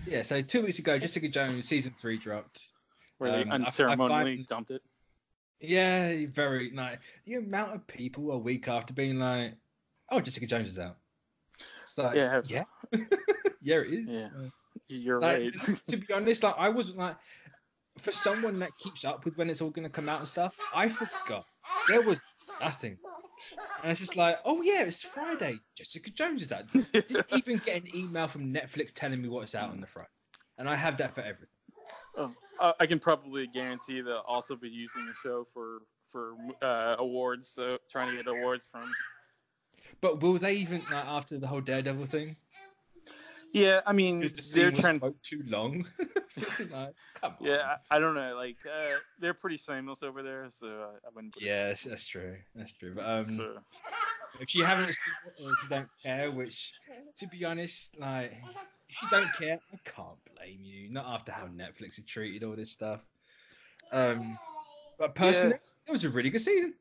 Yeah, so 2 weeks ago, Jessica Jones season 3 dropped. Where they unceremonially dumped it. Yeah, very like the amount of people a week after being like, "Oh, Jessica Jones is out." It's like, yeah, yeah, it is. Yeah, you're like, right. To be honest, like I wasn't like, for someone that keeps up with when it's all going to come out and stuff, I forgot there was nothing, and it's just like, oh yeah, it's Friday. Jessica Jones is out. Didn't even get an email from Netflix telling me what's out on the Friday, and I have that for everything. Oh, I can probably guarantee they'll also be using the show for awards, so trying to get awards from. But will they even, like, after the whole Daredevil thing? Yeah, I mean, because the scene was too long. Like, come on. Yeah, I don't know. Like, they're pretty shameless over there, so I wouldn't. Put yes, that's true. That's true. But if you haven't seen it or if you don't care, which, to be honest, like, if you don't care, I can't blame you. Not after how Netflix have treated all this stuff. But personally, it was a really good season.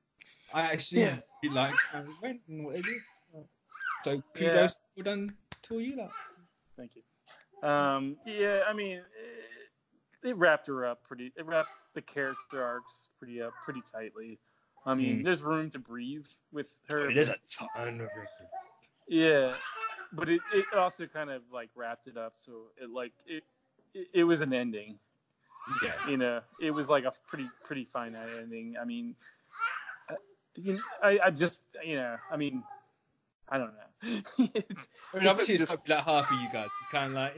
I actually really liked how it went and what they did. So kudos, well done to you lot. Thank you. Yeah, I mean, they wrapped her up pretty. They wrapped the character arcs pretty tightly. I mean, there's room to breathe with her. There's a ton of room. Yeah, but it also kind of like wrapped it up, so it was an ending. Yeah, you know, it was like a pretty finite ending. I mean, I just, I mean, I don't know. I mean, obviously, it's not like half of you guys. It's kind of like,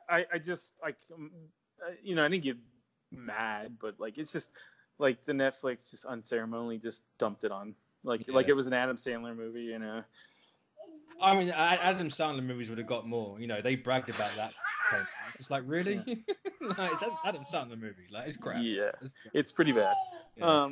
I just like, I didn't get mad, but like, it's just like the Netflix just unceremoniously just dumped it on, like it was an Adam Sandler movie, I mean, Adam Sandler movies would have got more. They bragged about that. It's like, really? Yeah. Like, it's an Adam Sandler movie. Like, it's crap. Yeah, it's pretty bad. Yeah.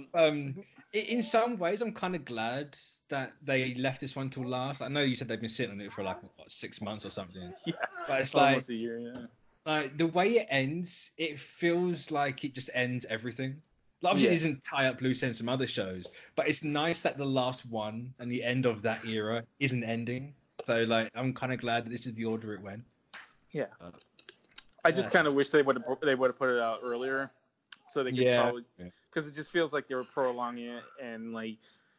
In some ways, I'm kind of glad that they left this one till last. I know you said they've been sitting on it for like 6 months or something. Yeah, but it's almost like a year. Yeah. Like the way it ends, it feels like it just ends everything. Like, obviously, it doesn't tie up loose ends from other shows, but it's nice that the last one and the end of that era isn't ending. So, like, I'm kind of glad that this is the order it went. Yeah. I just kind of wish they would have put it out earlier, so they could probably, because it just feels like they were prolonging it, and like,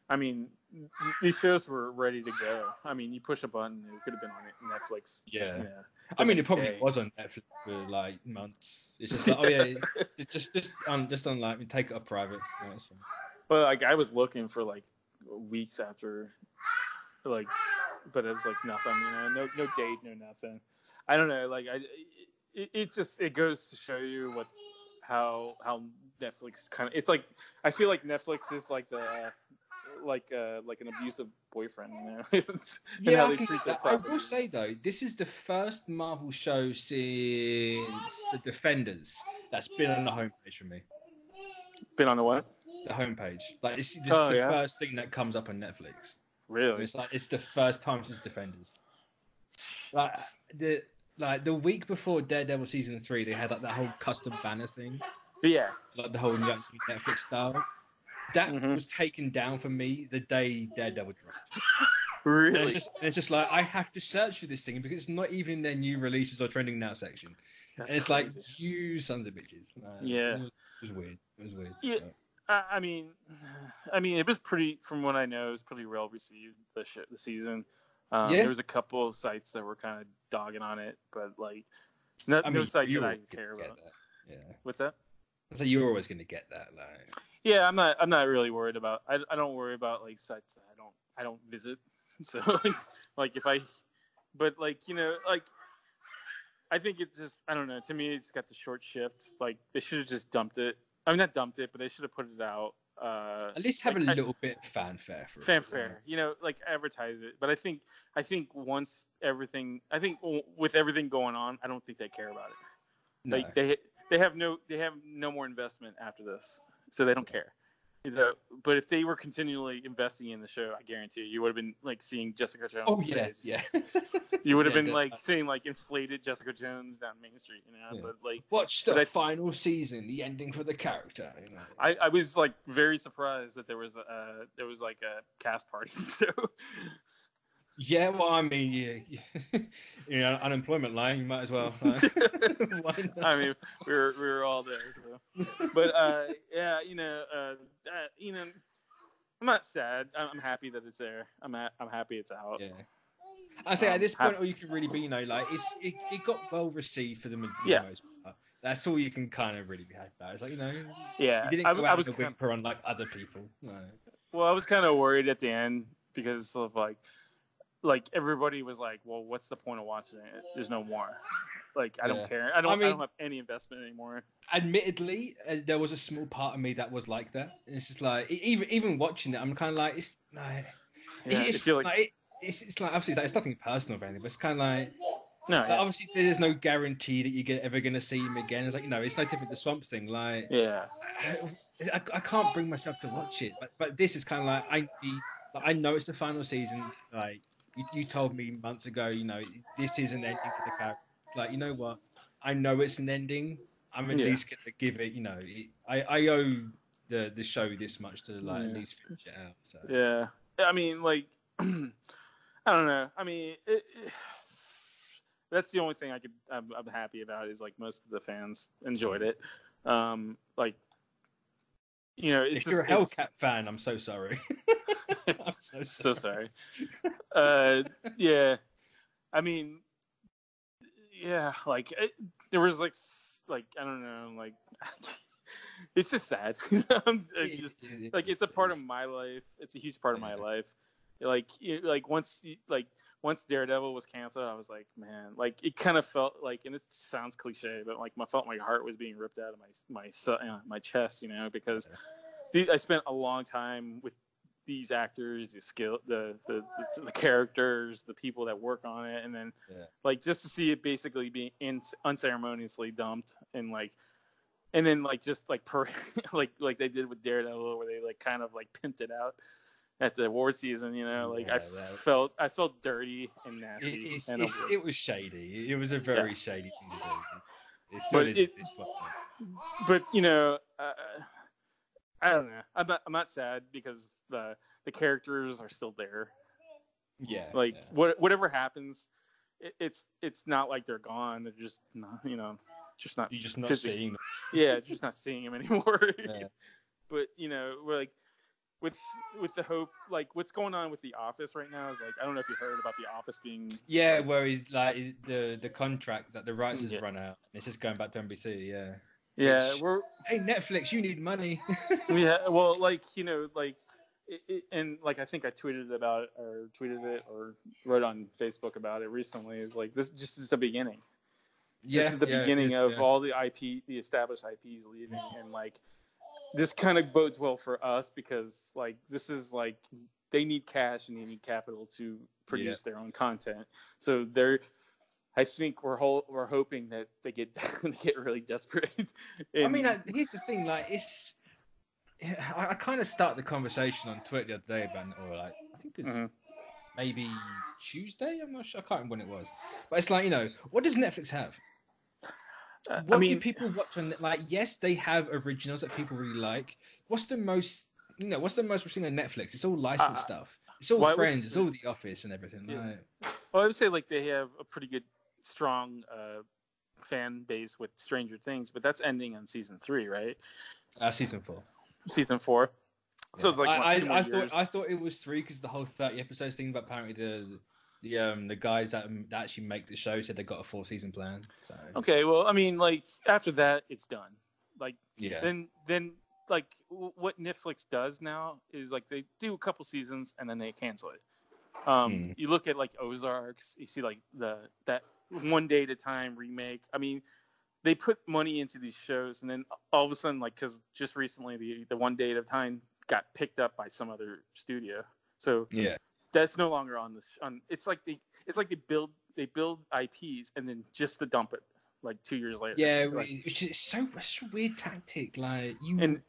I mean, these shows were ready to go. I mean, you push a button, it could have been on Netflix. Yeah. I mean, it probably was on Netflix for like months. It's just like, oh yeah, just on like, take it up private. Yeah, well, like I was looking for like weeks after, like, but it was like nothing. No date, no nothing. I don't know. Like it goes to show you how Netflix kind of. It's like, I feel like Netflix is like the like an abusive boyfriend, Yeah, how they treat their property. I will say though, this is the first Marvel show since the Defenders that's been on the homepage for me. Been on the what? The homepage. Like, this is the first thing that comes up on Netflix. Really? It's the first time since Defenders. Like the week before Daredevil season 3, they had like that whole custom banner thing. Yeah. Like the whole Netflix style. That was taken down for me the day Daredevil dropped. Really? And it's just like, I have to search for this thing because it's not even in their new releases or trending now section. That's and it's crazy. like, you sons of bitches. Yeah. It was weird. Yeah. I mean, it was pretty, from what I know, it was pretty well received, the season. There was a couple of sites that were kind of dogging on it, but like, no site that I care about. Yeah. What's that? So you're always going to get that, like. Yeah, I'm not really worried about. I don't worry about like sites that I don't visit. So like if I, but like like, I think it's just, I don't know. To me, it's got the short shift. Like they should have just dumped it. I mean, not dumped it, but they should have put it out. At least have a little bit of fanfare for it. Fanfare, like advertise it. But I think once everything, with everything going on, I don't think they care about it. No. Like they have no more investment after this, so they don't care. But if they were continually investing in the show, I guarantee you would have been like seeing Jessica Jones. Oh yeah. You would have been like seeing like inflated Jessica Jones down Main Street, Yeah. But like, watch the final season, the ending for the character. I was like very surprised that there was like a cast party. So Yeah, well, I mean, you know, unemployment line, you might as well. Like, why not? I mean, we were all there. So. But yeah, you know, I'm not sad. I'm happy that it's there. I'm happy it's out. Yeah. I say at this point, Happy. all you can really be, you know, like it got well received for the Yeah, most part. That's all you can kind of really be happy about. It's like, you know, yeah. you didn't go I out was in a kind. whimper unlike other people. No. Well, I was kind of worried at the end because of like everybody was like, well, what's the point of watching it? There's no more. Like I don't Yeah. care. I I don't mean, have any investment anymore. admittedly, there was a small part of me that was like that. It's just like even watching it, I'm kind of like it's like Yeah, I feel like it's like obviously it's nothing personal or anything, but it's kind of no, like yeah, obviously there's no guarantee that you're ever gonna see him again. It's like, you know, it's no different to Swamp Thing. Like yeah, I can't bring myself to watch it, but this is kind of like I know it's the final season. Like you told me months ago, you know, this is an ending for the character. It's like, you know what? I know it's an ending. I'm at yeah, least gonna give it. You know, I owe the show this much to like at yeah, least finish it out. So yeah. I mean, like I don't know. I mean, that's the only thing I'm happy about is like most of the fans enjoyed it. Like it's if you're just a it's Hellcat fan, I'm so sorry. I'm so so sorry. sorry. Uh, yeah. I mean, yeah. Like there was like I don't know. Like it's just sad. It's just like it's a It part of is. my life. It's a huge part of my Yeah. life. Like once Daredevil was canceled, I was like, man, like it kind of felt like, and it sounds cliche, but like I felt my heart was being ripped out of my chest, because I spent a long time with these actors, the characters, the people that work on it, and then Yeah. like just to see it basically being unceremoniously dumped and then like just like like they did with Daredevil, where they like kind of like pimped it out at the war season. Like Yeah, I felt dirty and nasty, and it was shady. It was a yeah. very shady thing to do. It still But is it, with this one. but I don't know. I'm not sad because the characters are still there. Yeah, Like yeah. whatever happens, it's not like they're gone. They're just not, just not You're just not physically. seeing them. Yeah, just not seeing them anymore. Yeah. But we're like with the hope, like what's going on with The Office right now is like I don't know if you heard about The Office being Yeah, like where he's like the contract that the rights has yeah run out. It's just going back to NBC. Yeah. yeah Which, we're hey, Netflix, you need money. yeah well like like and like I think I tweeted about it or tweeted it or wrote on Facebook about it recently is like this just is the beginning. This Yeah, is the yeah, it beginning is. of Yeah. all the the established IPs leaving, and like this kind of bodes well for us because like this is like they need cash and they need capital to Yeah. produce their own content. So I think we're hoping that they get they get really desperate. I mean, And here's the thing. Like, I kind of started the conversation on Twitter the other day about, or like, I think it's mhm. maybe Tuesday. I'm not sure. I can't remember when it was. But it's like, you know, what does Netflix have? I What do mean, people watch on? Like, yes, they have originals that people really like. What's the most? You know, what's the most we're seeing on Netflix? It's all licensed uh, stuff. It's all well, I would Friends. It's all The Office and everything. yeah. Like, Well, I would say like they have a pretty good, strong fan base with Stranger Things, but that's ending on season 3, right? season 4. Season 4. So Yeah, it's like what, 2 more years? I thought it was 3 because the whole 30 episodes thing. But apparently the guys that actually make the show said they got a 4 season plan. So Okay, well, I mean, like after that, it's done. Like yeah, then like what Netflix does now is like they do a couple seasons and then they cancel it. mm. You look at like Ozarks, you see like that One Day at a Time remake. I mean, they put money into these shows, and then all of a sudden, like because just recently the One Day at a Time got picked up by some other studio, so Yeah. that's no longer on this. It's like they build IPs and then just to dump it like 2 years later, Yeah, like which is such a weird tactic. Like and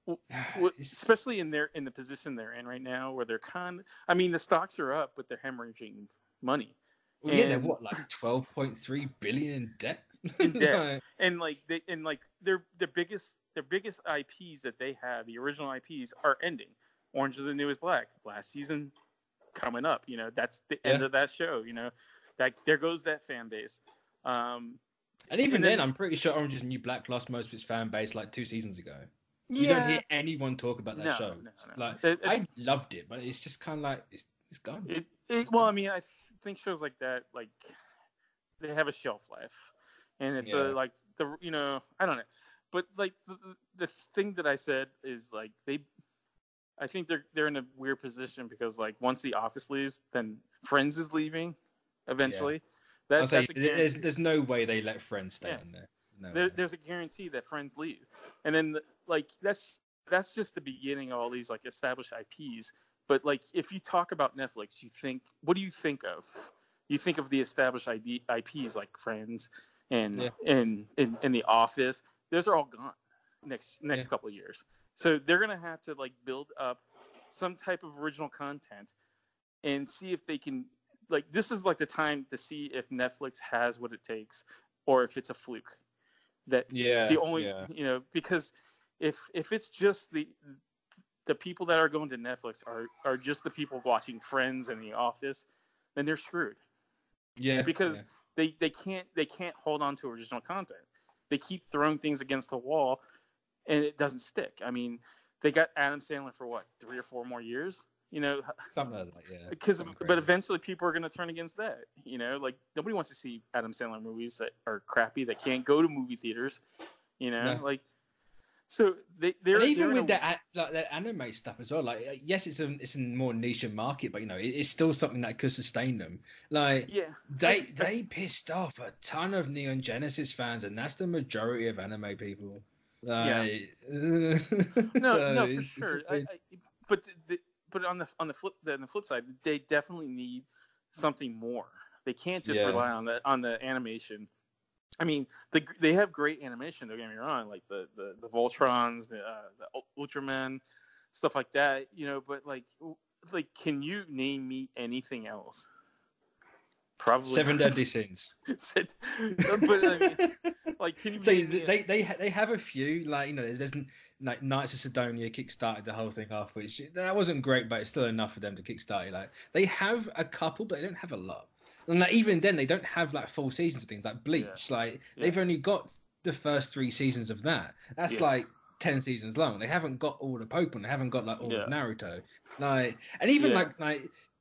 you, it's, especially in the position they're in right now, where they're I mean, the stocks are up, but they're hemorrhaging money, well, yeah, they're and what, like 12.3 billion in debt. in debt, Like, and like their biggest IPs that they have, the original IPs, are ending. Orange is the New is Black last season coming up. You know, that's the Yeah. end of that show. You know, that there goes that fan base. And even then, I'm pretty sure Orange is the New Black lost most of its fan base like 2 seasons ago. You don't hear anyone talk about that show. No. Like, I loved it, but it's just kind of like it's gone. Well, I mean, I think shows like that, like, they have a shelf life, and if I don't know, but like the thing that I said is like I think they're in a weird position because like once The Office leaves, then Friends is leaving eventually. I'll say That's there's no way they let Friends stay on there. No there's a guarantee that Friends leaves, and then like that's just the beginning of all these like established IPs. But like if you talk about Netflix, what do you think of? You think of the established IPs like Friends and The Office. Those are all gone next couple of years. So they're gonna have to like build up some type of original content and see if they can. Like this is like the time to see if Netflix has what it takes, or if it's a fluke. Because if it's just the people that are going to Netflix are just the people watching Friends and The Office, then they're screwed. Yeah. Because they can't hold on to original content. They keep throwing things against the wall, and it doesn't stick. I mean, they got Adam Sandler for what, 3 or 4 more years? You know, something like that, yeah. But eventually people are going to turn against that. You know, like nobody wants to see Adam Sandler movies that are crappy, that can't go to movie theaters. You know, like. So they're even with that anime stuff as well. Like, yes, it's a more niche market, but you know, it's still something that could sustain them. Like, they pissed off a ton of Neon Genesis fans, and that's the majority of anime people. Like, no, for sure. But on the flip side, they definitely need something more. They can't just rely on the animation. I mean, they have great animation. Don't get me wrong, like the Voltrons, the Ultraman, stuff like that. You know, but like, can you name me anything else? Probably 7 Deadly Sins. But I mean, like, can you? So they have a few, like, you know, there's like Knights of Sidonia kickstarted the whole thing off, which that wasn't great, but it's still enough for them to kickstart it. Like, they have a couple, but they don't have a lot. And like even then, they don't have like full seasons of things like Bleach. Like they've only got the first 3 seasons of that. That's like 10 seasons long. They haven't got all the Pokemon. They haven't got like all of Naruto. Like, and even like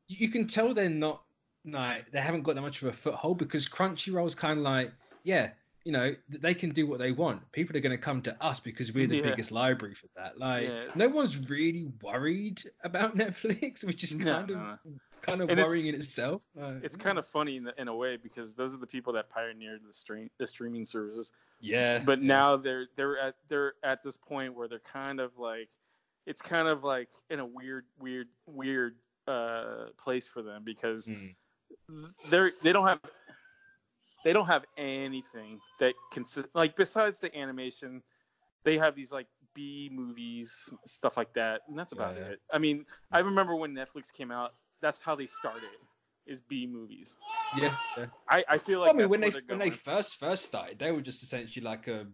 you can tell they're not like they haven't got that much of a foothold because Crunchyroll's kind of like, yeah, you know, they can do what they want. People are going to come to us because we're the biggest library for that. Like, no one's really worried about Netflix, which is kind of worrying in itself. It's kind of funny in a way because those are the people that pioneered the streaming services. Yeah. But now they're at this point where they're kind of like, it's kind of like in a weird place for them because they don't have anything that can, like, besides the animation. They have these like B movies, stuff like that, and that's about it. I mean, I remember when Netflix came out, that's how they started, is B movies. Yeah. I feel like when they first started, they were just essentially like a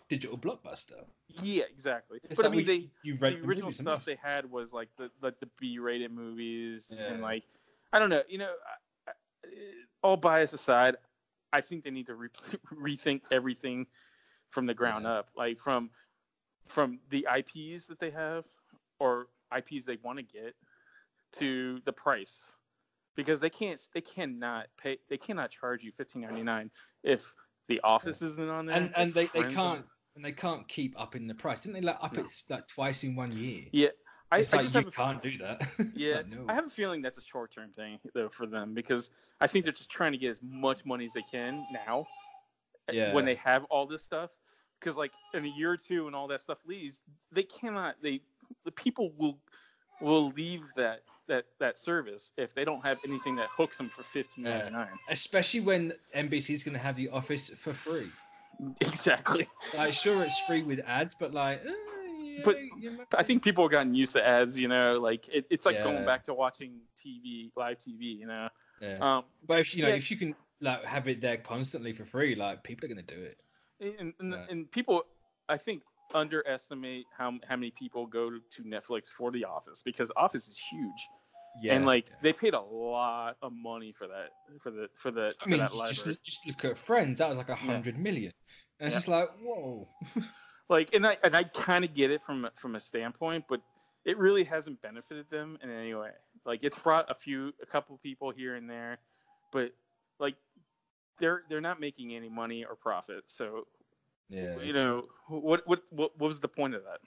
digital blockbuster. Yeah, exactly. It's but like I mean, the original stuff they had was like the B-rated movies, and like, I don't know, you know, all bias aside, I think they need to rethink everything from the ground up, like from the IPs that they have or IPs they want to get to the price, because they cannot charge you $15.99 if The Office isn't on there, and they can't keep upping the price. Didn't they up it like twice in 1 year? Yeah. I just can't do that. Yeah, like, no. I have a feeling that's a short-term thing though for them, because I think they're just trying to get as much money as they can now when they have all this stuff. Because like in a year or two, when all that stuff leaves, the people will leave that service if they don't have anything that hooks them for $15.99. Especially when NBC is going to have The Office for free. Exactly. Like, sure, it's free with ads, but like. But I think people have gotten used to ads, you know, like it's like going back to watching live TV, you know. Yeah. But if you can like have it there constantly for free, like people are gonna do it. And people, I think, underestimate how many people go to Netflix for The Office, because Office is huge. Yeah. And like they paid a lot of money for that for that library. Just look at Friends. That was like 100 Yeah. million. And it's Yeah. just like, whoa. Like, and I kind of get it from a standpoint, but it really hasn't benefited them in any way. Like, it's brought a couple people here and there, but like they're not making any money or profit. So, Yeah. you know, what was the point of that?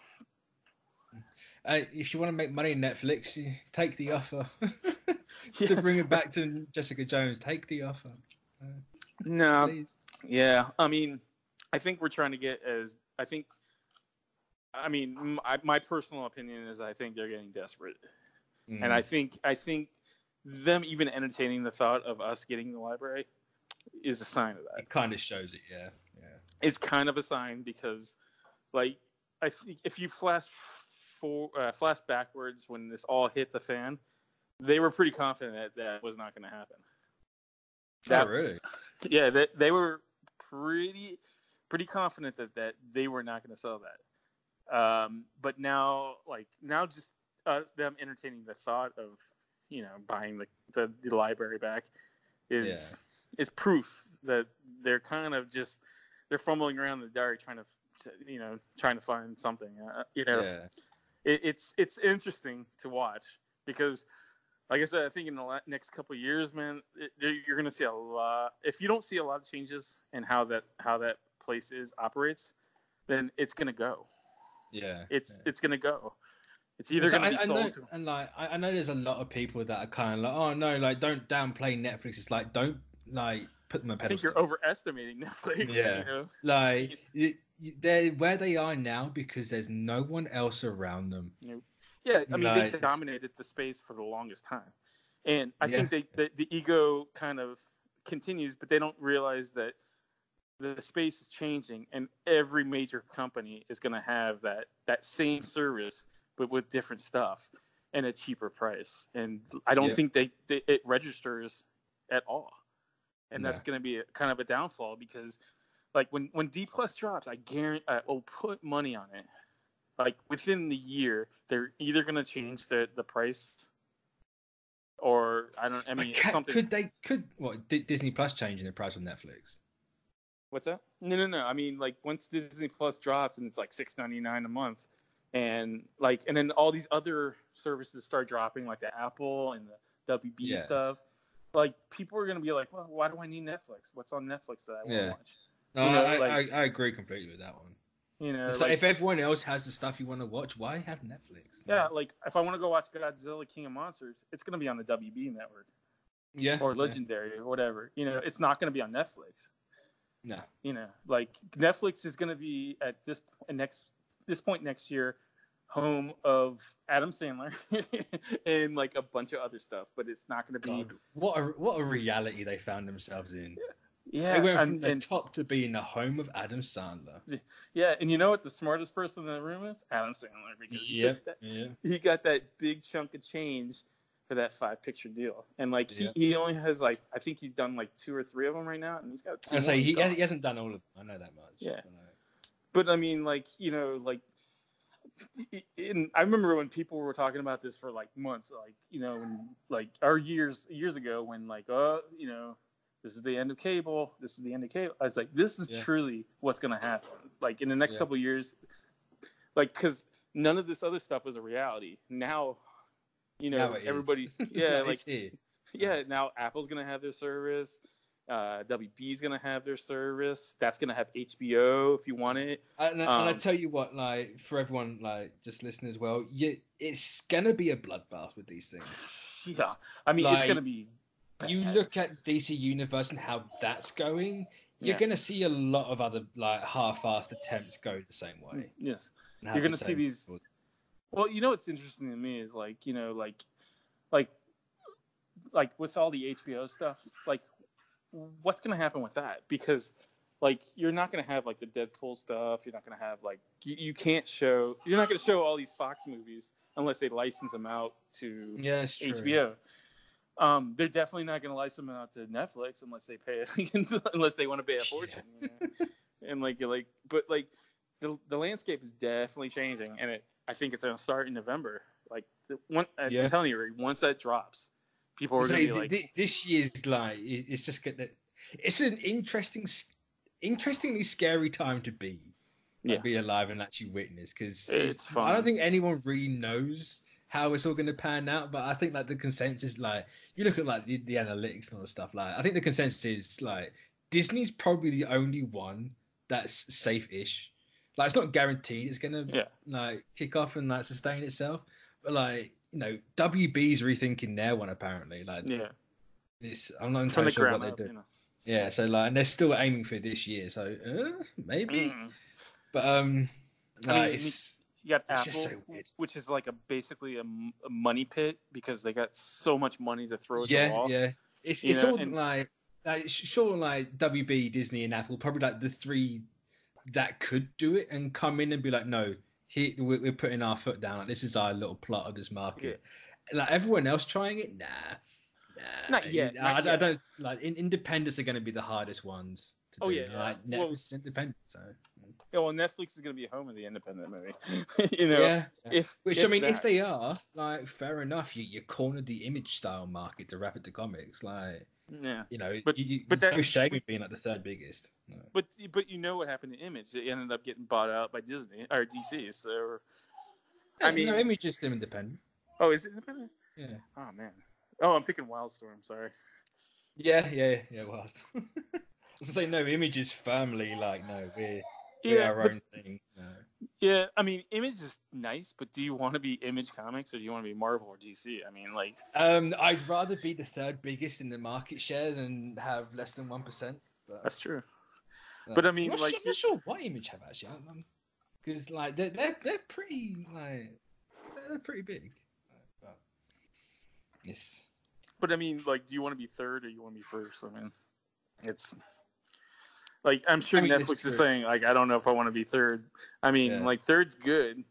If you want to make money, Netflix, take the offer. Yeah. To bring it back to Jessica Jones, take the offer. No. Please. Yeah. I mean, I think we're trying to get my personal opinion is I think they're getting desperate. And I think them even entertaining the thought of us getting the library is a sign of that. It kind of shows it, yeah. It's kind of a sign because, like, I think if you flash backwards when this all hit the fan, they were pretty confident that was not going to happen. Oh, really? Yeah, they were pretty confident that they were not going to sell that. But now just them entertaining the thought of, you know, buying the library back is proof that they're kind of just they're fumbling around in the dark trying to find something. It's interesting to watch because, like I said, I think in the next couple of years, man, you're going to see a lot. If you don't see a lot of changes in how that place operates, then it's going to go. Yeah, it's going to go. It's either going to be sold. And like, I know there's a lot of people that are kind of like, oh no, like don't downplay Netflix. It's like don't like put them on a pedestal. I think you're overestimating Netflix. Yeah, you know? Like they're where they are now because there's no one else around them. Yeah, I mean, they dominated the space for the longest time, and I think the ego kind of continues, but they don't realize that the space is changing, and every major company is going to have that same service, but with different stuff and a cheaper price. And I don't think it registers at all, and that's going to be kind of a downfall because, like, when D Plus drops, I guarantee I will put money on it. Like, within the year, they're either going to change the price, or something. Could Disney Plus changing the price on Netflix? What's that? No. I mean, like, once Disney Plus drops and it's like $6.99 a month, and then all these other services start dropping, like the Apple and the WB stuff. Like, people are going to be like, well, why do I need Netflix? What's on Netflix that I want to watch? No, I agree completely with that one. You know, so if everyone else has the stuff you want to watch, why have Netflix? Yeah, like if I want to go watch Godzilla King of Monsters, it's going to be on the WB network. Yeah. Or Legendary or whatever. You know, it's not going to be on Netflix. No. You know, like Netflix is going to be at this point next year home of Adam Sandler and like a bunch of other stuff, but it's not going to be what a reality they found themselves in. Yeah, they went from the top to being the home of Adam Sandler. Yeah, and you know what the smartest person in the room is? Adam Sandler, because he got that big chunk of change for that 5-picture deal, and like he only has like I think he's done like 2 or 3 of them right now, and he's got 2 more. He hasn't done all of them. I know that much. Yeah, but I mean, like, you know, like. I remember when people were talking about this for like months, like, you know, when, like, our years ago when, like, you know, this is the end of cable. This is the end of cable. I was like, this is truly what's going to happen. Like, in the next couple of years, like, because none of this other stuff was a reality. Now, you know, everybody, now Apple's going to have their service. WB's gonna have their service. That's gonna have HBO if you want it. And I tell you what, like, for everyone, like, just listening as well, it's gonna be a bloodbath with these things. Yeah, I mean, it's gonna be bad. You look at DC Universe and how that's going. You're gonna see a lot of other like half-assed attempts go the same way. Yes, you're gonna see these. Well, you know what's interesting to me is, like, you know, like with all the HBO stuff, like, what's going to happen with that? Because, like, you're not going to have, like, the Deadpool stuff. You're not going to have, like, you're not going to show all these Fox movies unless they license them out to HBO. They're definitely not going to license them out to Netflix unless they want to pay a fortune. You know? And, but, like, the landscape is definitely changing, and I think it's going to start in November. Like I'm Yeah. telling you, Rick, once that drops, people are So going to be like, this year's like it's just good that it's an interestingly scary time to be alive and actually witness, because it's I don't fun. think anyone really knows how it's all going to pan out, but I think like the consensus, like you look at like the analytics and all the stuff, like I think the consensus is like Disney's probably the only one that's safe-ish. Like it's not guaranteed it's gonna Yeah. like kick off and like sustain itself, but like WB's rethinking their one apparently. Like Yeah. I'm not From entirely the sure what ground they're up, doing. Yeah, so like, and they're still aiming for this year, so maybe. But I mean, it's you got it's just Apple, so weird. which is like basically a money pit because they got so much money to throw at the Yeah, wall. yeah. It's all like sure, like WB, Disney, and Apple, probably like the three that could do it and come in and be like, no, we're putting our foot down. Like, this is our little plot of this Yeah. market. Like everyone else trying it, nah. Not yet. I don't like independents are going to be the hardest ones to do. Yeah. Like Netflix is independent, so. Yeah, well, Netflix is going to be home of the independent movie. Yeah. If they are, like, fair enough. You cornered the Image style market to wrap it to comics, like. Yeah. But that no shame in being like the third biggest. No. But you know what happened to Image? It ended up getting bought out by Disney or DC. So I mean, no, Image is still independent. Oh, is it independent? Yeah. Oh man. Oh, I'm thinking Wildstorm. Sorry. Yeah. Wild. I was gonna say no. Image is firmly like no. We're our own thing. No. Yeah, I mean, Image is nice, but do you want to be Image Comics or do you want to be Marvel or DC? I mean, like. I'd rather be the third biggest in the market share than have less than 1%. That's true. But I mean, I'm not sure what Image have actually, because like they're pretty like they're pretty big. But yes. But I mean, like, do you want to be third or you want to be first? I mean, it's. Like, I'm sure Netflix is saying, like, I don't know if I want to be third. I mean, like, third's good.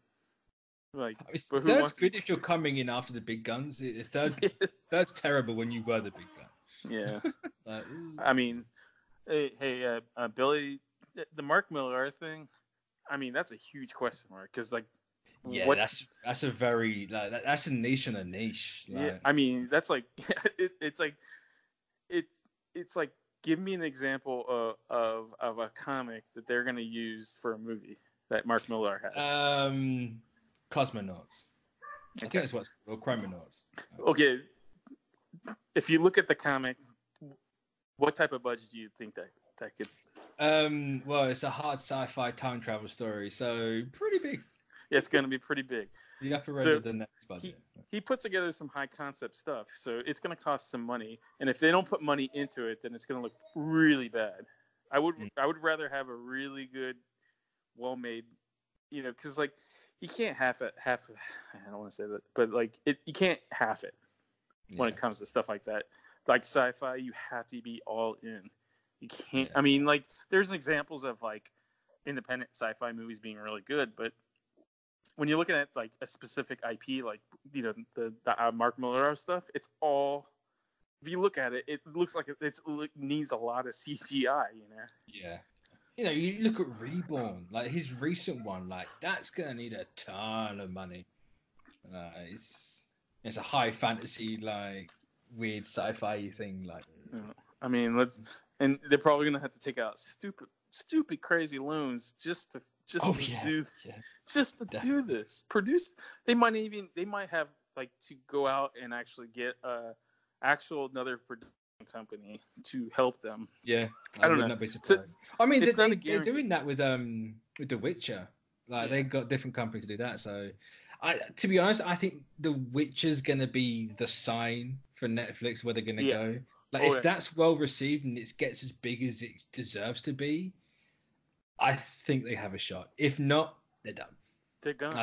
Like, but who wants good if you're coming in after the big guns. Third's terrible when you were the big gun. Yeah. I mean, hey, Billy, the Mark Millar thing. I mean, that's a huge question mark because, like, that's a very that's a niche on a niche. Like, yeah, I mean, that's like it's like give me an example of a comic that they're gonna use for a movie that Mark Millar has. Cosmonauts. I think that's what's called, Chromonauts. Okay, if you look at the comic, what type of budget do you think that could? Well, it's a hard sci-fi time travel story, so pretty big. Yeah, it's going to be pretty big. The upper end of the next budget. He puts together some high concept stuff, so it's going to cost some money. And if they don't put money into it, then it's going to look really bad. I would rather have a really good, well-made, because like you can't half. I don't want to say that, but like you can't half it when it comes to stuff like that. Like sci-fi, you have to be all in. You can't. I mean, like there's examples of like independent sci-fi movies being really good, but when you're looking at like a specific IP, like the Mark Millar stuff, it's all. If you look at it, it looks like it needs a lot of CGI. Yeah. You look at Reborn, like his recent one, like that's gonna need a ton of money. It's a high fantasy, like weird sci-fi thing, like. I mean, and they're probably gonna have to take out stupid, crazy loans just to do this. Produce. They might have like to go out and actually get another production company to help them. Yeah, I don't know. Not be surprised. I mean, they're doing that with The Witcher. Like they got different companies to do that. So, to be honest, I think The Witcher's gonna be the sign for Netflix where they're gonna go. Like if that's well received and it gets as big as it deserves to be, I think they have a shot. If not, they're done. They're gone.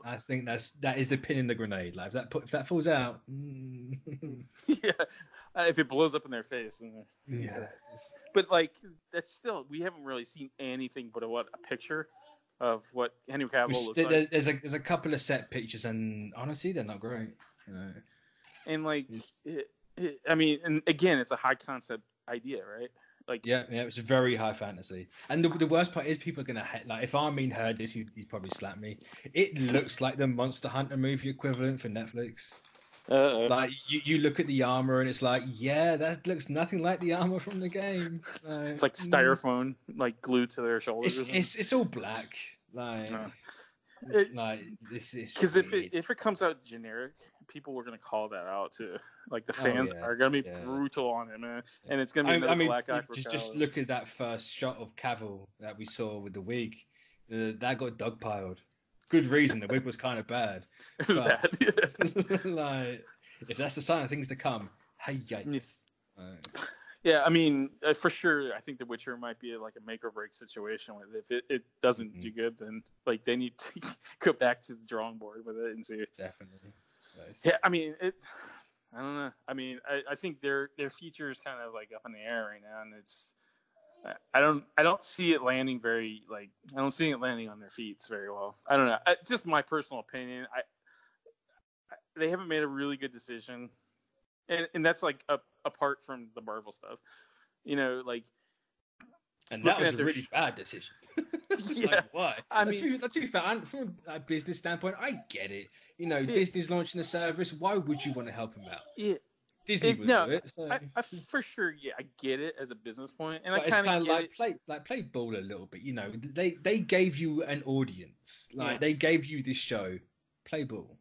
I think that is the pin in the grenade. Like if that falls out, if it blows up in their face, then But like that's still we haven't really seen anything but a picture of what Henry Cavill looks like. There's a couple of set pictures, and honestly, they're not great. And like, I mean, and again, it's a high concept idea, right? Like, yeah, it's a very high fantasy. And the worst part is people are gonna hate. Like, if Armin heard this, he'd probably slap me. It looks like the Monster Hunter movie equivalent for Netflix. Like, you look at the armor and it's like, yeah, that looks nothing like the armor from the game. it's like styrofoam like glued to their shoulders. It's all black. Like, this is because weird. if it comes out generic, people were gonna call that out too. Like the Oh, fans yeah, are gonna be yeah. brutal on it, man, and it's gonna be another black eye for just Cavill. look at that first shot of Cavill that we saw with the wig. That got dogpiled. Good reason. The wig was kind of bad. It was bad. Like, if that's the sign of things to come, hey, yikes. Yeah, I mean, for sure, I think The Witcher might be like a make or break situation. If it doesn't do good, then like they need to go back to the drawing board with it and see. Definitely. Nice. Yeah, I mean, I don't know. I mean, I think their future is kind of like up in the air right now, and it's. I don't see it landing I don't see it landing on their feet very well. I don't know. Just my personal opinion. They haven't made a really good decision, and that's like apart from the Marvel stuff, like. And that was a really bad decision. Yeah, like, why? I mean, to be fair, from a business standpoint, I get it. Disney's launching a service. Why would you want to help them out? Yeah. Disney would do it. So. I for sure, yeah, I get it as a business point, and but I kind of get it. Play ball a little bit. They gave you an audience. They gave you this show. Play ball.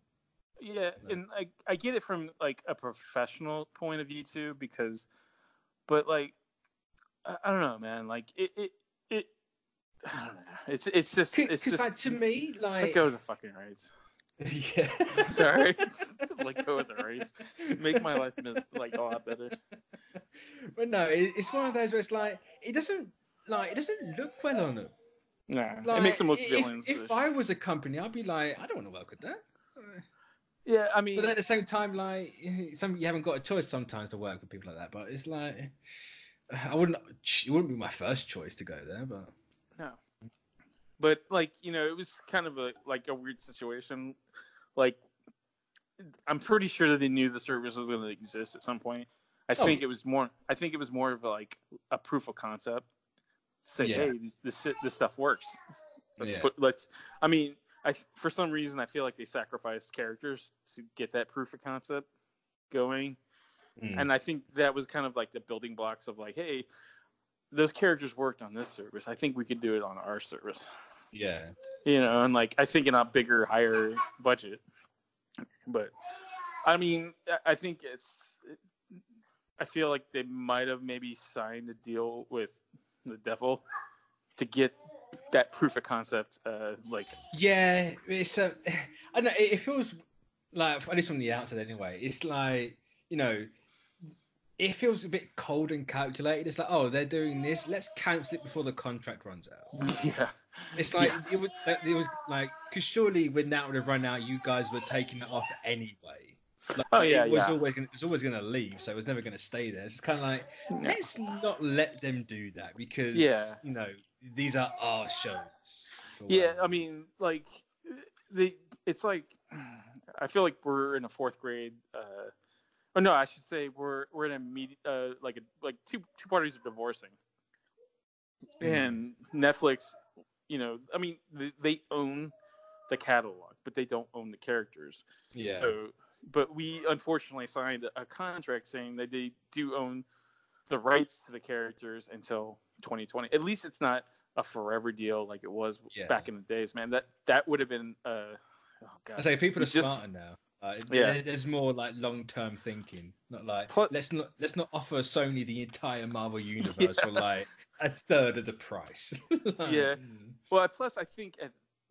Yeah, and I get it from like a professional point of view too, but like I don't know, man. Like it I don't know. It's just like, to me, like, let go of the fucking rights. Yeah. Sorry. Let go of the rights. Make my life like a lot better. But no, it's one of those where it's like it doesn't look well on them. Nah, it makes them look villains. If I was a company, I'd be like, I don't want to work with that. Yeah, I mean, but then at the same time, like, you haven't got a choice sometimes to work with people like that. But it's like, it wouldn't be my first choice to go there, but no. But like, it was kind of a weird situation. Like, I'm pretty sure that they knew the service was going to exist at some point. I think it was more of like a proof of concept. Say, hey, this stuff works. For some reason, I feel like they sacrificed characters to get that proof of concept going. And I think that was kind of like the building blocks of like, hey, those characters worked on this service. I think we could do it on our service. Yeah. And like, I think in a bigger, higher budget. But I mean, I think I feel like they might have maybe signed a deal with the devil to get that proof of concept. Yeah, it's I don't know. It feels like, at least from the outside anyway, it's like, it feels a bit cold and calculated. It's like, oh, they're doing this. Let's cancel it before the contract runs out. Yeah. It's like it was like, because surely when that would have run out, you guys were taking it off anyway. It was always going to leave, so it was never going to stay there. It's just kind of like, let's not let them do that, because these are our shows. Yeah, I mean, like it's like, I feel like we're in a fourth grade. Oh no, I should say we're in a like two parties are divorcing, and Netflix, I mean, they own the catalog, but they don't own the characters. Yeah. So, but we unfortunately signed a contract saying that they do own the rights to the characters until 2020. At least it's not a forever deal like it was back in the days, man. That would have been. Oh God. I say people are smarter now. There's more like long-term thinking, not like let's not offer Sony the entire Marvel universe for like a third of the price. Well, plus I think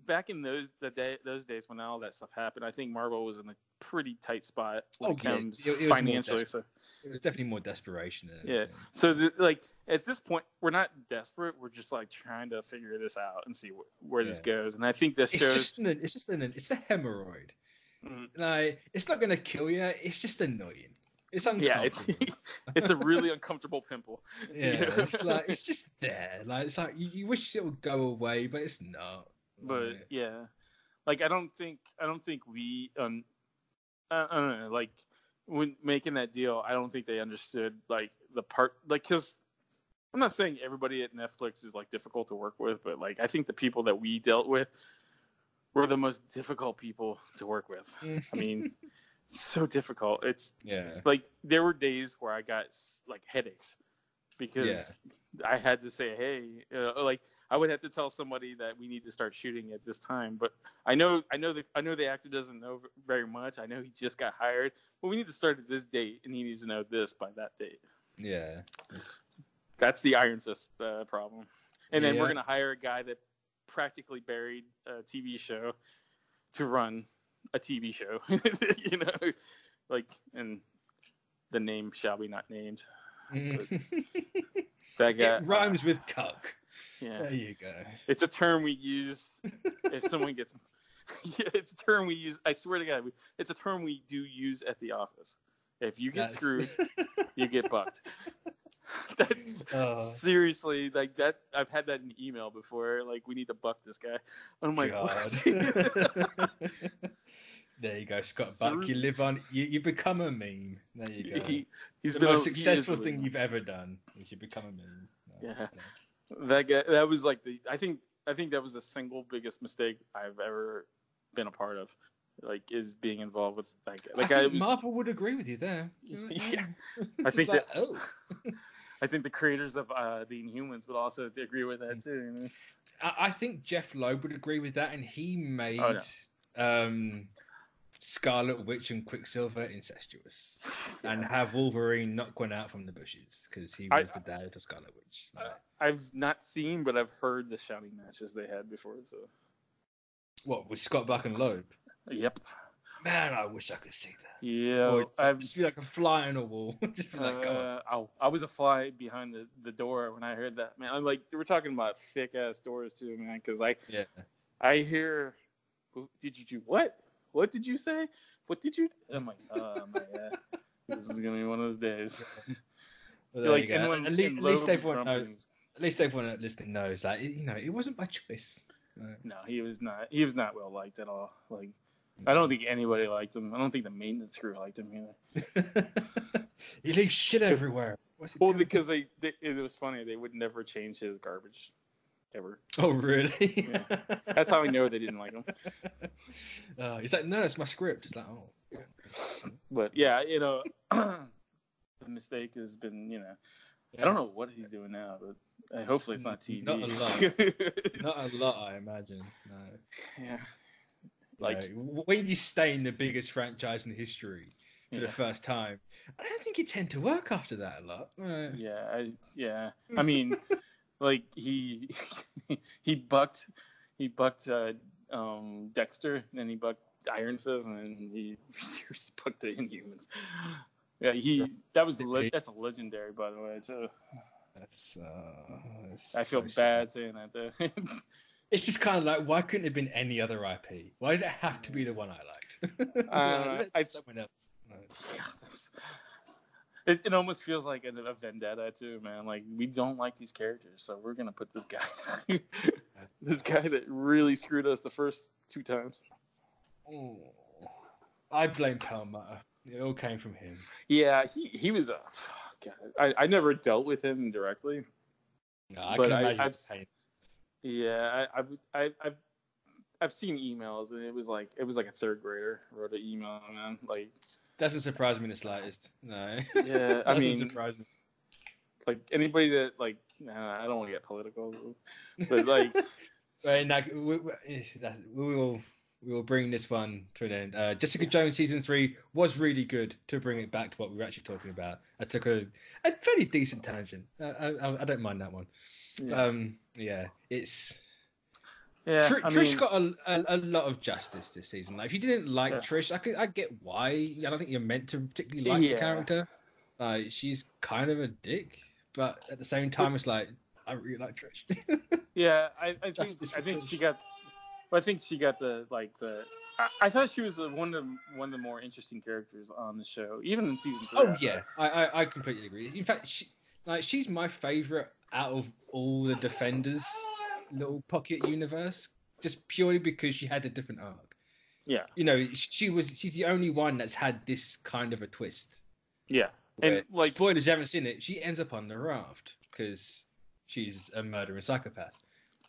back in those days when all that stuff happened, I think Marvel was in a pretty tight spot when it comes financially. So it was definitely more desperation. So like at this point, we're not desperate. We're just like trying to figure this out and see where this goes. And I think this shows. It's a hemorrhoid. Like, it's not gonna kill you. It's just annoying. It's uncomfortable. Yeah, it's a really uncomfortable pimple. It's like, it's just there. Like, it's like you wish it would go away, but it's not. But like I don't think we I don't know, like when making that deal, I don't think they understood like the part, like, because I'm not saying everybody at Netflix is like difficult to work with, but like I think the people that we dealt with were the most difficult people to work with. I mean, it's so difficult. It's like there were days where I got like headaches because I had to say, hey, like I would have to tell somebody that we need to start shooting at this time. But I know the actor doesn't know very much. I know he just got hired, but we need to start at this date, and he needs to know this by that date. Yeah. That's the Iron Fist problem. And then we're going to hire a guy that practically buried a TV show to run a TV show. You know, like, and the name shall be not named. That guy, it rhymes with cuck. Yeah. There you go. It's a term we use if someone gets... Yeah, it's a term we use. I swear to God, it's a term we do use at the office. If you get screwed, you get bucked. That's seriously like that. I've had that in email before. Like, we need to buck this guy. I'm like, what? There you go, Scott Buck. You live on. You become a meme. There you go. He's the most successful thing you've ever done. You should become a meme. Yeah, that guy. That was like I think that was the single biggest mistake I've ever been a part of. Like, is being involved with that guy. Like, I think Marvel would agree with you there. Yeah, I think like, that. I think the creators of the Inhumans would also agree with that too. You know? I think Jeff Loeb would agree with that, and he made Scarlet Witch and Quicksilver incestuous, and have Wolverine knock one out from the bushes because he was the dad of Scarlet Witch. I've not seen, but I've heard the shouting matches they had before. So, what, with Scott Buck and Loeb? Yep. Man, I wish I could see that. Yeah, I'd just be like a fly on a wall. Just be like, I was a fly behind the door when I heard that. Man, I'm like, we're talking about thick ass doors too, man. Because I hear, did you do what? What did you say? What did you? I'm like, oh my God, this is gonna be one of those days. Like, at least everyone knows. At least everyone listening knows that it wasn't by choice. No, he was not. He was not well liked at all. Like, I don't think anybody liked him. I don't think the maintenance crew liked him either. He leaves shit everywhere. Well, because it was funny. They would never change his garbage, ever. Oh, really? Yeah. That's how I know they didn't like him. He's like, no, it's my script. It's like, oh. But yeah, the mistake has been, I don't know what he's doing now, but hopefully it's not TV. Not a lot. Not a lot, I imagine. No. Yeah. Like, when you stay in the biggest franchise in history for the first time, I don't think you tend to work after that a lot. Yeah. I mean, like he bucked Dexter, and then he bucked Iron Fist, and then he seriously bucked the Inhumans. Yeah, that's a legendary, by the way, too. I feel bad saying that though. It's just kind of like, why couldn't it have been any other IP? Why did it have to be the one I liked? Someone else. It almost feels like a vendetta too, man. Like, we don't like these characters, so we're gonna put this guy, this guy that really screwed us the first 2 times. I blame Palmer. It all came from him. Yeah, he was a. God, I never dealt with him directly. No, I can imagine pain. Yeah, I've seen emails, and it was like a 3rd grader wrote an email, man. Like, doesn't surprise me in the slightest. No. Yeah, I mean, surprise me. Like, anybody that I don't want to get political, but like, we will bring this one to an end. Jessica Jones season 3 was really good. To bring it back to what we were actually talking about, I took a fairly decent tangent. I don't mind that one. It's. Yeah, Trish got a lot of justice this season. Like, if you didn't like Trish, I get why. I don't think you're meant to particularly like the character. She's kind of a dick, but at the same time, it's like, I really like Trish. Yeah, I think she got. Well, I think she got I thought she was one of the more interesting characters on the show, even in season 3. Oh yeah, I completely agree. In fact, she's my favorite out of all the Defenders little pocket universe, just purely because she had a different arc. Yeah, she's the only one that's had this kind of a twist. Yeah, and like, spoilers, you haven't seen it. She ends up on the raft. because she's a murdering psychopath,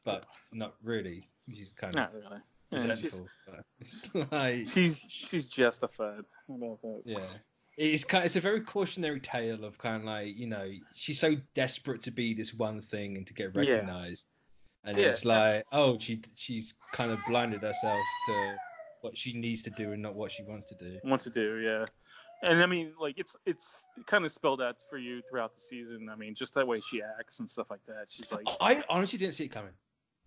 but not really. She's kind of Not really. Yeah, resentful. But it's like she's justified. How about that? yeah. It's a very cautionary tale of kind of like, you know, she's so desperate to be this one thing and to get Yeah. recognized, and Yeah. it's like, oh, she's kind of blinded herself to what she needs to do and not what she wants to do. Wants to do, yeah. And I mean, like it's kind of spelled out for you throughout the season. I mean, just that way she acts and stuff like that. She's like, I honestly didn't see it coming.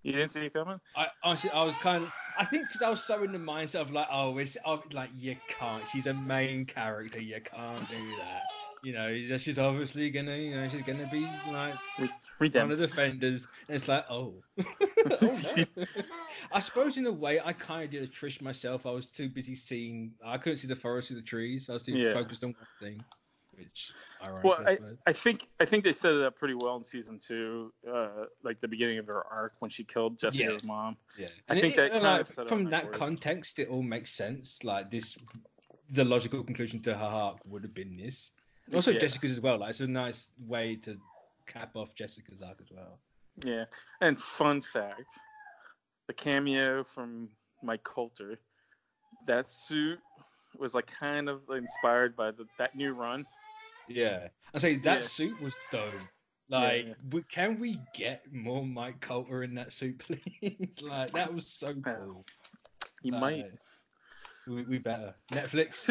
you didn't see it coming? I was kind of, I think because I was so in the mindset of like, like you can't. She's a main character. You can't do that. You know, she's obviously gonna, you know, she's gonna be like one of the defenders. And it's like, oh, oh no. I suppose in a way, I kind of did a Trish myself. I was too busy seeing. I couldn't see the forest through the trees. I was too focused on one thing, which. Well, I think they set it up pretty well in season 2, like the beginning of her arc when she killed Jessica's mom. Yeah, I think that kind of set from that context, it all makes sense. Like this, the logical conclusion to her arc would have been this. And also Jessica's as well. Like it's a nice way to cap off Jessica's arc as well. Yeah, and fun fact, the cameo from Mike Coulter, that suit was like kind of inspired by that new run. Yeah, I say that suit was dope. Like, can we get more Mike Coulter in that suit, please? Like, that was so cool. You might. We better. Netflix,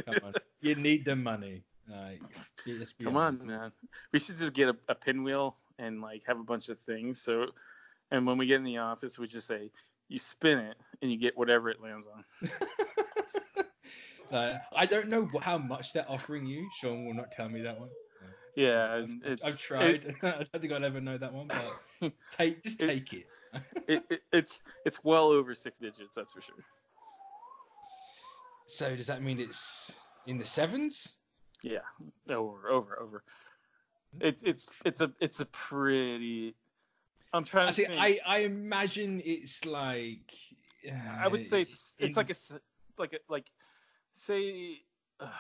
come on. You need the money. Like, come on, man. We should just get a pinwheel and like have a bunch of things. So, and when we get in the office, we just say, you spin it and you get whatever it lands on. I don't know how much they're offering you. Sean will not tell me that one. Yeah, I've tried. I don't think I'll ever know that one, but take it. It's well over 6 digits, that's for sure. So does that mean it's in the 7s? Yeah, over. It's a pretty. I'm trying to think. I imagine it's like. I would say it's like say.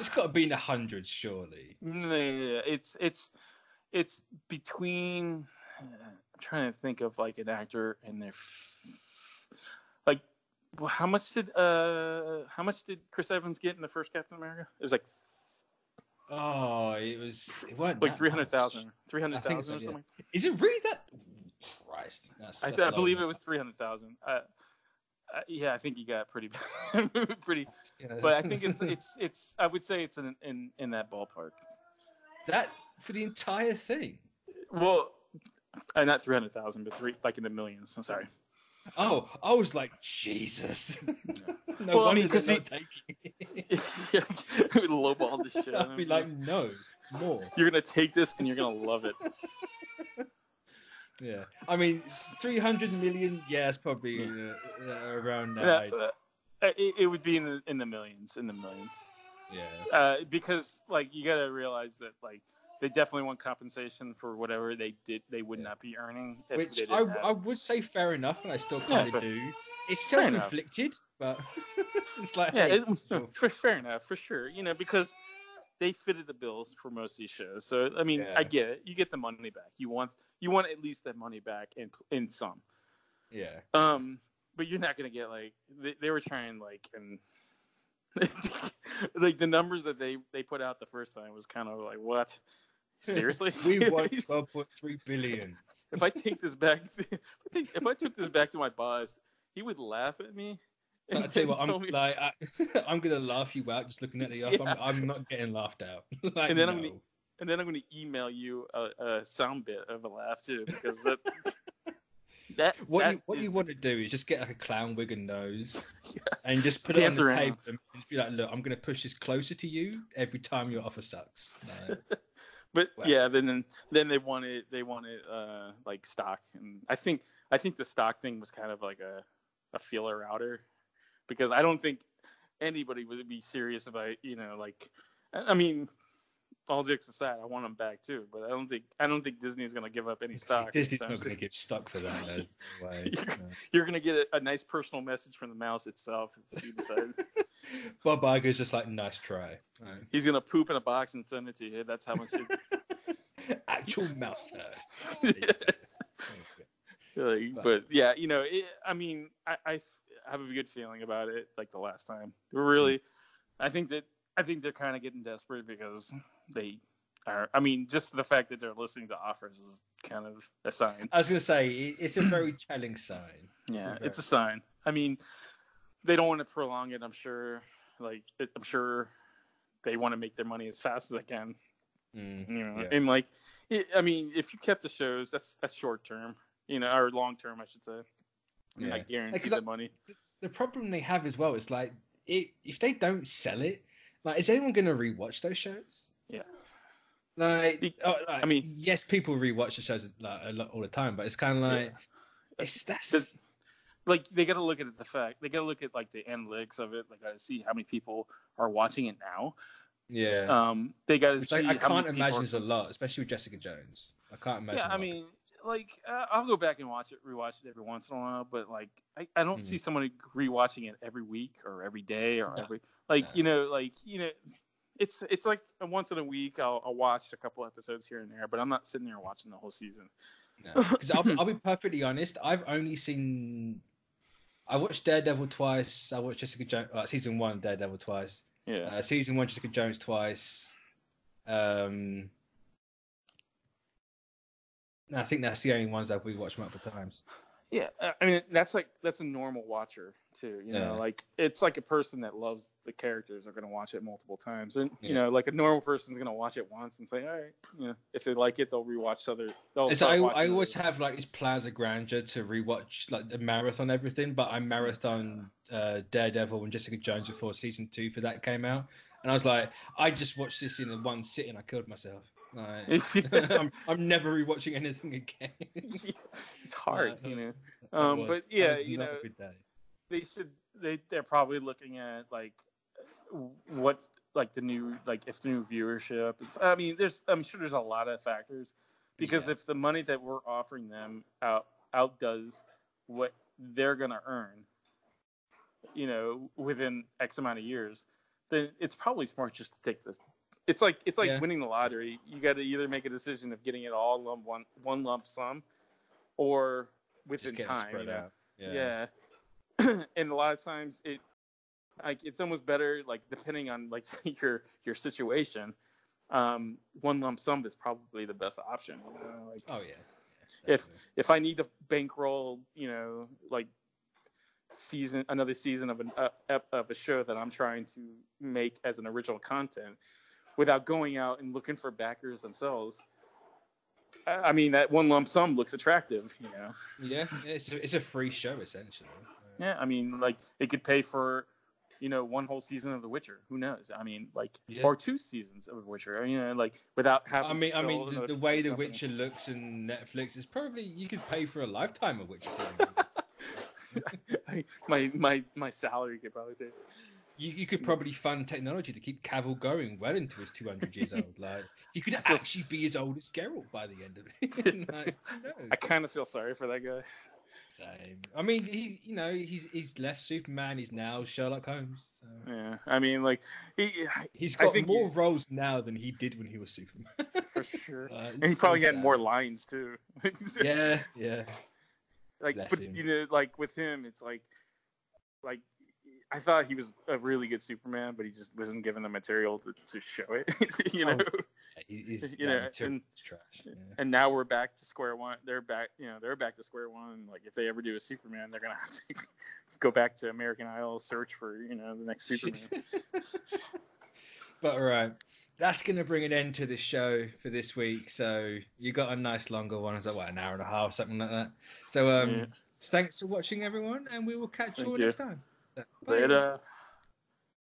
It's got to be in the hundreds, surely. Yeah, it's between. I'm trying to think of like an actor in there. Like, well, how much did Chris Evans get in the first Captain America? It was like. Oh, it wasn't like 300,000 or something. Yeah. Is it really that? Christ, I believe it was 300,000. Yeah, I think you got pretty. But I think it's. I would say it's in that ballpark. That for the entire thing. Well, not 300,000, but like in the millions. I'm sorry. Oh, I was like, Jesus. No, well, I mean, because he lowballed the shit. I'd be like, no, more. You're gonna take this and you're gonna love it. Yeah, I mean, 300 million. Yeah, it's probably around that. It would be in the millions. Yeah. Because like you gotta realize that like they definitely want compensation for whatever they did. They would not be earning. Which I would say fair enough, and I still kind of do. It's self-inflicted, but it's like fair enough for sure. You know, because they fitted the bills for most of these shows. So I mean, I get it. You get the money back. You want at least that money back in some. Yeah. But you're not gonna get like they were trying like and like the numbers that they put out the first time was kind of like what. Seriously? We want 12.3 billion. If I take this back, if I took this back to my boss, he would laugh at me. I tell you what, I'm gonna laugh you out just looking at the offer. I'm not getting laughed out. Like, and then I'm gonna email you a sound bit of a laugh too, because what you want to do is just get like a clown wig and nose, and just put it on the table and be like, look, I'm gonna push this closer to you every time your offer sucks. But then they wanted like stock, and I think the stock thing was kind of like a feeler outer, because I don't think anybody would be serious about, you know, like, I mean, all jokes aside, I want them back too, but I don't think Disney's gonna give up any stock. Disney's not gonna give stock for that. No way. You're gonna get a nice personal message from the mouse itself if you decide. Bob Iger's just like, nice try. He's gonna poop in a box and send it to you. That's how much. Actual mouse turd. But yeah, I mean, I have a good feeling about it. Like the last time, really, I think they're kind of getting desperate because they are. I mean, just the fact that they're listening to offers is kind of a sign. I was gonna say it's a very telling sign. Yeah, it's a sign. I mean, they don't want to prolong it. I'm sure. I'm sure they want to make their money as fast as they can. And like, I mean, if you kept the shows, that's short term, or long term, I should say. I mean, I guarantee the money. The problem they have as well is like, if they don't sell it, like, is anyone gonna rewatch those shows? Yeah. I mean, yes, people rewatch the shows like a lot all the time, but it's kind of like like they got to look at the fact they got to look at like the analytics of it. Like, got to see how many people are watching it now. Yeah. They got to see. I can't imagine there's a lot, especially with Jessica Jones. I can't imagine. Yeah, I mean, like I'll go back and rewatch it every once in a while, but like I don't see someone rewatching it every week or every day or every it's like once in a week I'll watch a couple episodes here and there, but I'm not sitting there watching the whole season. Because I'll be perfectly honest, I watched Daredevil twice. I watched Jessica Jones season 1 Daredevil twice. Yeah. Season 1 Jessica Jones twice. I think that's the only ones I've rewatched multiple times. Yeah, I mean that's a normal watcher too. Like it's like a person that loves the characters are going to watch it multiple times, and like a normal person's going to watch it once and say, all right, if they like it, they'll rewatch other. I always have like these plans of grandeur to rewatch like the marathon everything, but I marathon Daredevil and Jessica Jones before season 2 for that came out, and I was like, I just watched this in one sitting. I killed myself. I'm never rewatching anything again. It's hard, but yeah, they're probably looking at like what's like the new if the new viewership. I'm sure there's a lot of factors because if the money that we're offering them outdoes what they're gonna earn, within X amount of years, then it's probably smart just to take this. It's like winning the lottery. You got to either make a decision of getting it all one lump sum, or within time. Yeah. And a lot of times it's almost better, like depending on like your situation. One lump sum is probably the best option. If I need to bankroll, like another season of a show that I'm trying to make as an original content, without going out and looking for backers themselves, I mean that one lump sum looks attractive, Yeah, it's a free show essentially. Yeah, I mean, like it could pay for, one whole season of The Witcher. Who knows? I mean, like or 2 seasons of The Witcher. Like without having. I mean, the way The Witcher looks in Netflix is probably you could pay for a lifetime of Witcher series. my salary could probably pay. You could probably fund technology to keep Cavill going well into his 200 years old. Like he could actually be as old as Geralt by the end of it. Like, I kind of feel sorry for that guy. Same. I mean, he's left Superman. He's now Sherlock Holmes. So. Yeah, I mean, like he's got more roles now than he did when he was Superman. For sure, and he probably had more lines too. Yeah. Like, but like with him, it's like I thought he was a really good Superman, but he just wasn't given the material to show it. He's trash. Yeah. And now we're back to square one. They're back to square one. Like if they ever do a Superman, they're gonna have to go back to American Idol, search for the next Superman. But all right, that's gonna bring an end to the show for this week. So you got a nice longer one. It's like an hour and a half, something like that. So thanks for watching, everyone, and we will catch you all next time. Later.